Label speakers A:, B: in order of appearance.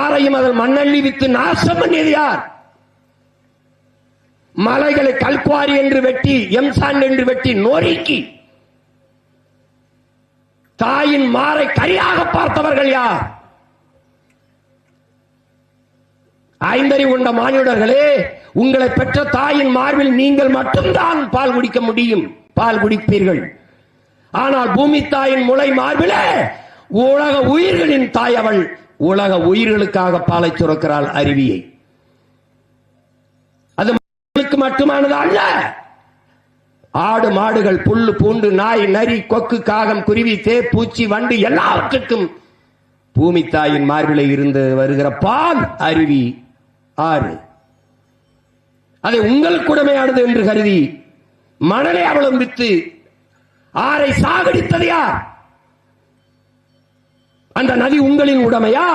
A: ஆறையும் அதில் மண்ணள்ளி வித்து நாசம் பண்ணியது யார்? மலைகளை கல்குவாரி என்று வெட்டி, எம்சான் என்று வெட்டி நோரிக்கி தாயின் மாரை கரியாக பார்த்தவர்கள் யார்? ஐந்தறிவு கொண்ட மானிடர்களே, உங்களை பெற்ற தாயின் மார்பில் நீங்கள் மட்டும்தான் பால் குடிக்க முடியும், பால் குடிப்பீர்கள். ஆனால் பூமி தாயின் முளை மார்பிலே உலக உயிர்களின் தாய் அவள். உலக உயிர்களுக்காக பாலை சுரக்கிறாள் அருவியை. அது மட்டுமானது அல்ல. ஆடு மாடுகள், புல்லு பூண்டு, நாய் நரி கொக்கு காகம் குருவி தே பூச்சி வண்டு எல்லாவற்றுக்கும் பூமி தாயின் மார்பிலே இருந்து வருகிற பால் அருவி ஆறு. அதை உங்களுக்கு உடமையானது என்று கருதி மணலை அவலம்பித்து ஆறை சாகடித்தது யார்? அந்த நதி உங்களின் உடமையா?